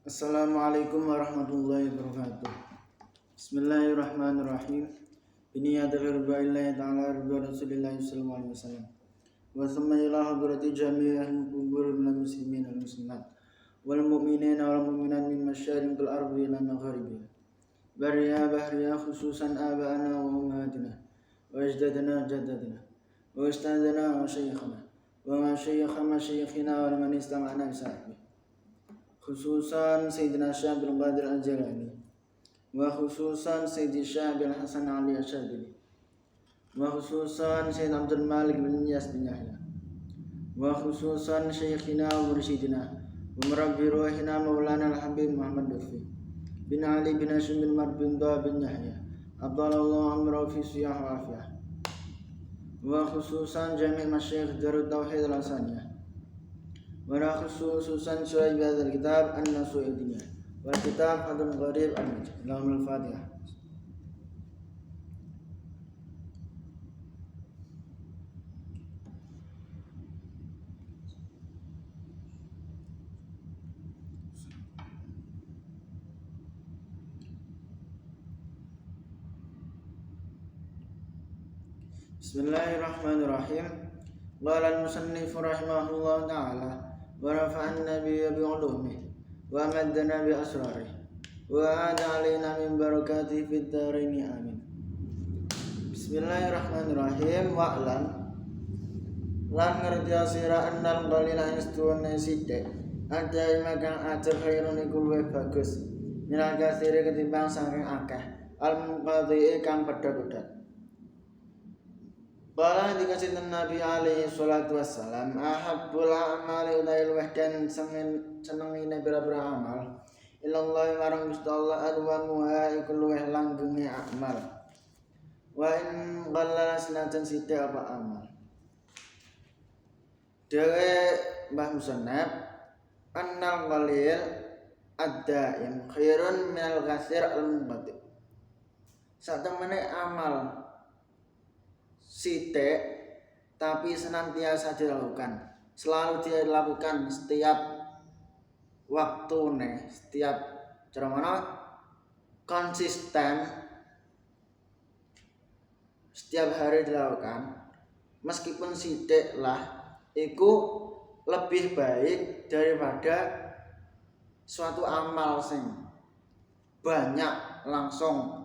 Assalamualaikum warahmatullahi wabarakatuh. Bismillahirrahmanirrahim. Biniyati ghirba'illahi ta'ala ridwa Rasulillah sallallahu alaihi wasallam. Wa thumma ila hadrati jami'il kubur minal muslimin wal muslimat wal mu'minina wal mu'minat min masyariqil ardi ila magharibiha. Bariya bahriya khususan aba'ana wa ummahatina wa ajdadana jaddadana wa ustadzana wa syekhana wa masyayikha masyayikhina wa man istama'na bisahbihi. Khususan Sayyidina Syekh Abdul Qadir Al-Jilani wa khususan Sayyidi Syekh Abdul Hasan Ali Asyadili wa khususan Sayyid Abdul Malik bin Iyas bin Yahya wa khususan Syekhina wa Mursyidina wa Murabbi Ruhina Maulana Al-Habib Muhammad Lutfi bin Ali bin Hashim bin Mar bin Dha bin Yahya Abdallah Amra fi Siyah wa Afiyah wa khususan Jami' Masyayikh Darut Tauhid Al-Hasaniyah wa khususan syu'aib hadzal kitab an-nasu'idiyah wal kitab hadun gharib al-Lahul Fatihah. Bismillahirrahmanirrahim. Qala al-musannif rahimahullah ta'ala wa rafa'an nabiyya bi'ulumihi wa maddana bi asrarihi wa ada alaina min barakatihi fid dharaini amin. Bismillahirrahmanirrahim. Wa'lam lan ngerti sira annal qalila istuwana sithik ada imakan ajar khairun iku luwih bagus minal katsiri ketimbang saking akeh al-munqadhi kang pedhot-pedhot. Bala dikasih Nabi alaihi salatu wassalam ahabbul amali utai luweh dan senengine pira-pira amal ilallah marang Gusti Allah adwamuha iku luweh langgenge amal wa in qalla sinajan sithik apa amal. Dewe Mbah Musannaf annal qalil ad-daim khairun minal katsir al-munqati. Satemene amal sithik tapi senantiasa dilakukan, selalu dilakukan setiap waktune, setiap cara konsisten setiap hari dilakukan meskipun sithik lah iku lebih baik daripada suatu amal sing banyak langsung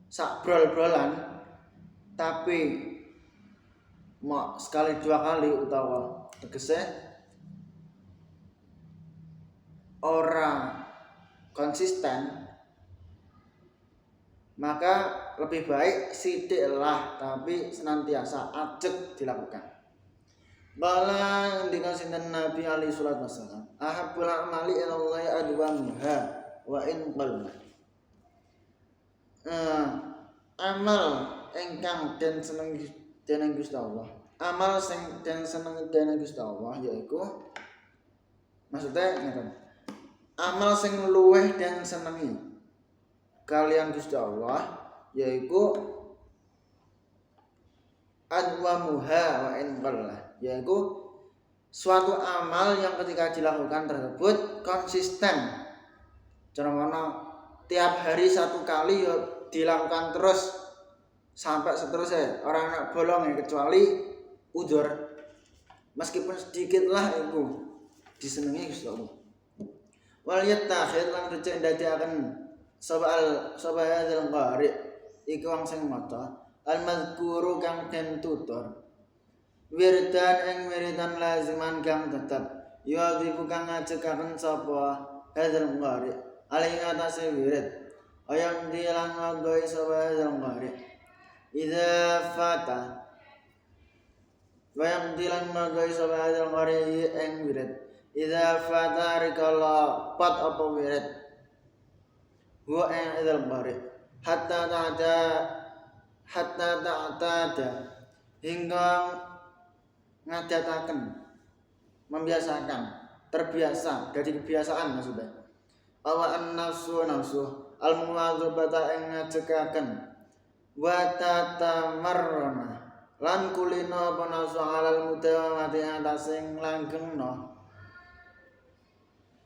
sak brol-brolan tapi mau sekali dua kali utawa tegese orang konsisten, maka lebih baik sithik lah tapi senantiasa ajeg dilakukan. Bala dikasih Nabi alaihi salatu wasallam ahabbul amali ilallahi adwamuha wa in qalla. Amal ingkang den senengi dening Gusti Allah. Amal sing den senengi dening Gusti Allah yaiku maksudnya ngeten. Amal sing luweh den senengi kalian Gusti Allah yaiku adwamuha wa in qalla, yaiku suatu amal yang ketika dilakukan tersebut konsisten. Cara mana tiap hari satu kali dilakukan terus sampai seterusnya, orang anak bolong ya, kecuali udzur meskipun sedikit lah itu disenengi Gusti Allah. Wal yattakhid lan becik ndadekaken sapa hadzal qari iku wong sing maca al mazkuru kang den tutur wirdan ing wiridan laziman kang tetep ya kang ngajegaken sapa hadzal qari alai atase wirid ayang dilang ngagoi sapa hadzal qari idza fata wayang dilan magai sapa hadzal qari ing wirid idza fata rikala pat apa wirid wa ing hadzal qari hatta ta'tada hingga ngadataken membiasakan terbiasa dari kebiasaan maksudnya awa nafsu al-muwadzabata ing ngajegaken wa tatamarrana lan kulino apa nafsu alal mudawamati atas sing langgengno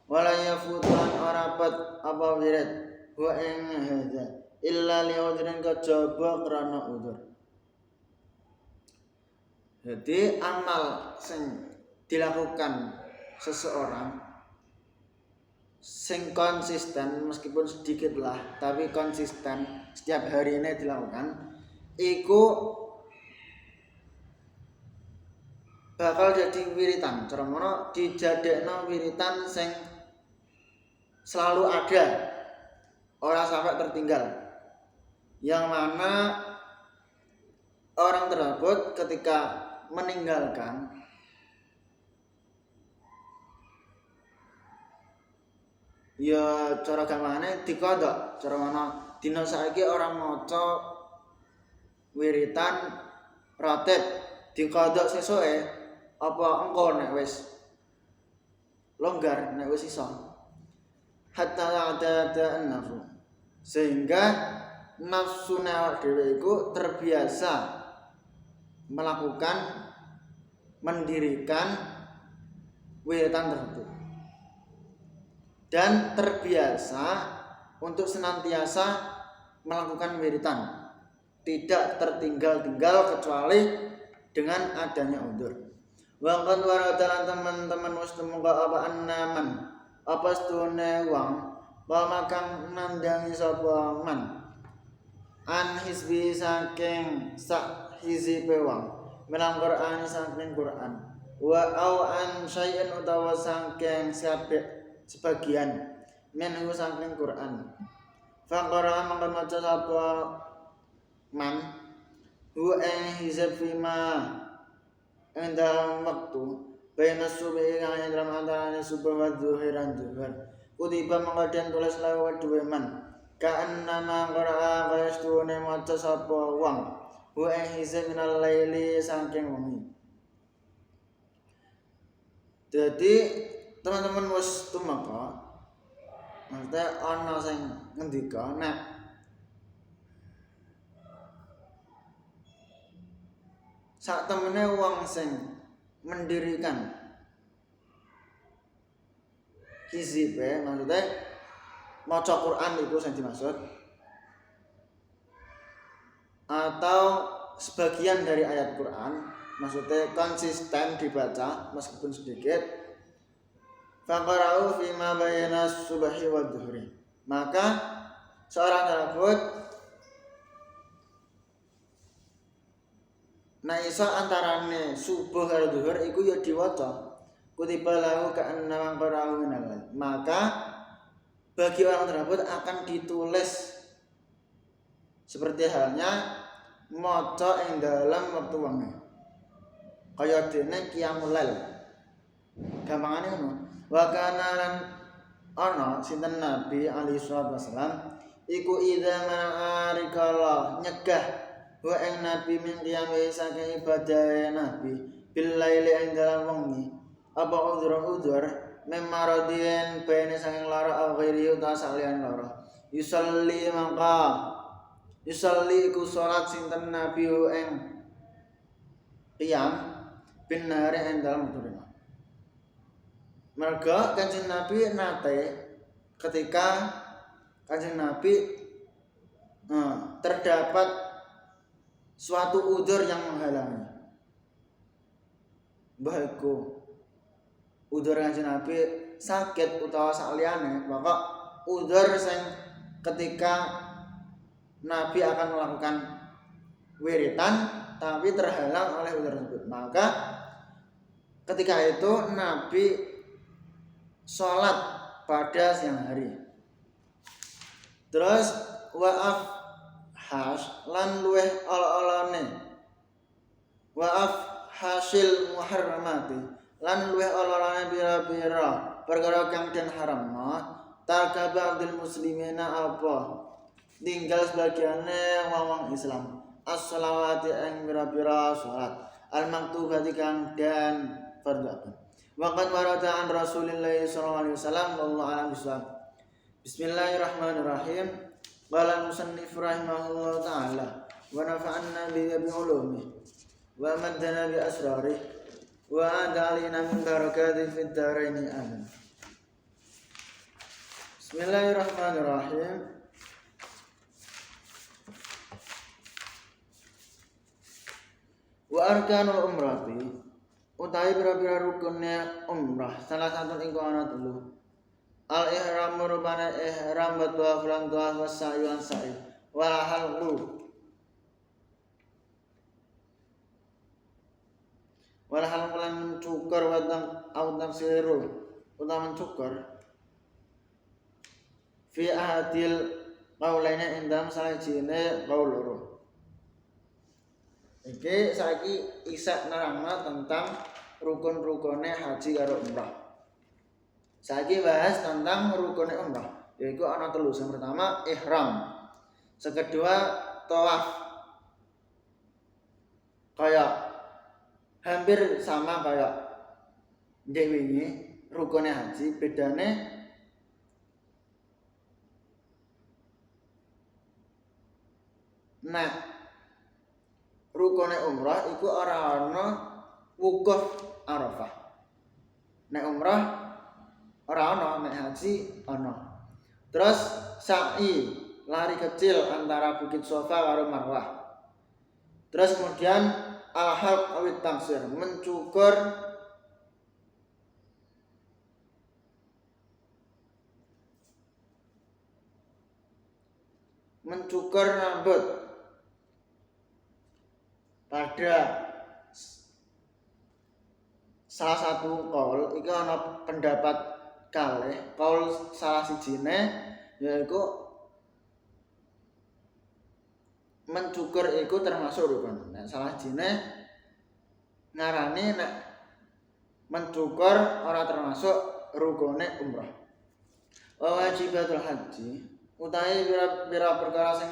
wala yafutuan rapat apa wirid wa ing hadza illa li udhrin kejaba krana udzur. Jadi amal sing dilakukan seseorang sing konsisten meskipun sedikit lah tapi konsisten setiap hari ini dilakukan iku bakal jadi wiritan. Cara ngono dijadekno wiritan sing selalu ada, ora sampai tertinggal. Yang mana orang tersebut ketika meninggalkan ya cara gampangane dikodok. Cara mana dina saiki orang maca wiritan ratib dikodok sesuke apa engko nek wis longgar nek wis iso hatta ada nafsu sehingga nafsu awak dhewe iku terbiasa melakukan mendirikan wiritan tersebut dan terbiasa untuk senantiasa melakukan wiritan, tidak tertinggal-tinggal kecuali dengan adanya udzur. Wa qad waradalan teman-teman wis temuka apa annaman apa stune wong wa kang nandangi sapa man an hizbi saking sak hizibe wong melang Quran saking Quran wa au an syai'in utawa saking sebagian menhu saking Quran faqara mangkon maca sapa man hu hizab fima dalam waktu bayna subuh kang dalam antara subuh wa zuhiran zuhur kutiba mangkon tulis lewat dua man ka'annama qara'a qayastune maca sapa wong wa hizab minal laili saking wengi. Jadi teman-teman wis tumeka maksudnya ana sing ngendika nek sak temene wong sing mendirikan hizibe maksudnya maca Quran itu sing dimaksud atau sebagian dari ayat Quran maksudnya konsisten dibaca meskipun sedikit faqara'u fima bayna subhi wa dhuhri maka seorang tersebut nah iso antarane subuh karo zuhur iku ya diwaca kutiba lahu ka'annama qara'u minal maka bagi orang tersebut akan ditulis seperti halnya maca ing dalam waktu wengi kaya dene qiyamul lail gampangane ngono wa kana lan ana sinten Nabi alaihi wasallam iku idza ma'arikala nyegah wa ing Nabi min qiyami saking ibadah Nabi bil laili ing dalam wengi apa udzur memaradien bene saking lara akhiri uta salian lara yusalli mangka yusalli iku salat sinten Nabi ing qiyam bin nahari ing dalam waktu merga Kanjeng Nabi nate ketika Kanjeng Nabi terdapat suatu udzur yang menghalangi baikku udzur Kanjeng Nabi sakit utawa saliyane maka udzur sing ketika Nabi akan melakukan wiritan tapi terhalang oleh udzur tersebut maka ketika itu Nabi sholat pada siang hari terus wa'af hash lan luweh ol-olone wa'af hasil muharramati lan luweh ol-olone bira-bira perkara kang den haramna takaba abdul muslimina apa tinggal sebagiannya wong Islam as-shalawati ing bira-bira salat al-maktubati kang dan fardhu waqad warada an Rasulillah sallallahu alaihi wasallam wallahu a'lam bishawab. Bismillahirrahmanirrahim. Qala musannif rahimahullahu ta'ala wa nafa'anna bi ulumi wa maddana bi asrari wa adalina min barakati fid dharain amin. Bismillahirrahmanirrahim. Wa arkanul umrati utawi pira-pira rukunnya umrah salah satu iku ana telu. Al ihram rupane ihram wa tawaf lan tawaf wa sa'yu an sa'i wa halqu wal halqu lan mencukur wa tafsiru utawa mencukur fi ahadil qaulaina indam salajine qaul loro. Iki saiki isa nerangna tentang rukun-rukune haji karo umrah. Saiki bahas tentang rukune umrah, yaitu ana telu. Yang pertama ihram. Yang kedua tawaf. Kayak hampir sama kayak ndek wingi rukune haji, bedane rukune umrah iku ora ana wukuf Arafah. Nek umrah ora ana, nek haji ana. Terus sa'i, lari kecil antara Bukit Sofa karo Marwah. Terus kemudian al-halq awit tangsir, mencukur rambut. Pada salah satu kaul iki ana pendapat kalih, kaul salah sijine yaiku mencukur iku termasuk rukun. Nek salah sijine ngarani nek mencukur ora termasuk rukune umrah. Wajibatul haji utawi pira perkara sing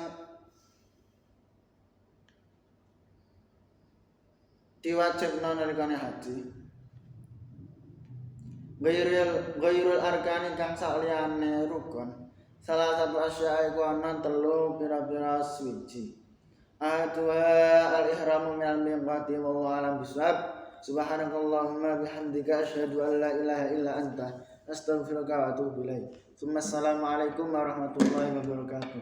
diwajibna nalikane haji. Ghairul arkani kang saliyane rukun. Salah satu asya iku ana telu pira-pira suci. Atwa al-ihramu minal miqati wa alam bisab. Subhanakallahumma bihamdika asyhadu an la ilaha illa anta astaghfiruka wa atubu ilaik. Assalamualaikum warahmatullahi wabarakatuh.